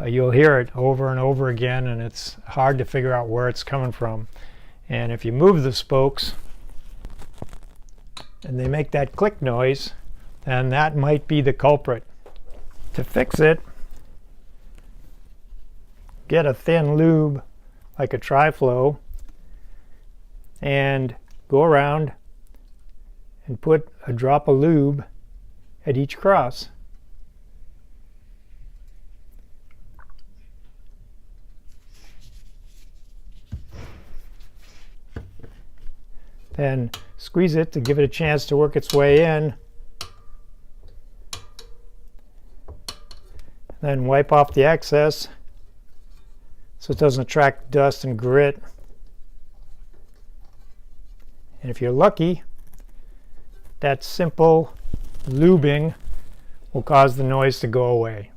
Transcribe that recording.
you'll hear it over and over again, and it's hard to figure out where it's coming from. And if you move the spokes and they make that click noise, then that might be the culprit. To fix it, get a thin lube like a tri-flow and go around and put a drop of lube at each cross. Then squeeze it to give it a chance to work its way in. Then wipe off the excess so it doesn't attract dust and grit. And if you're lucky, that simple lubing will cause the noise to go away.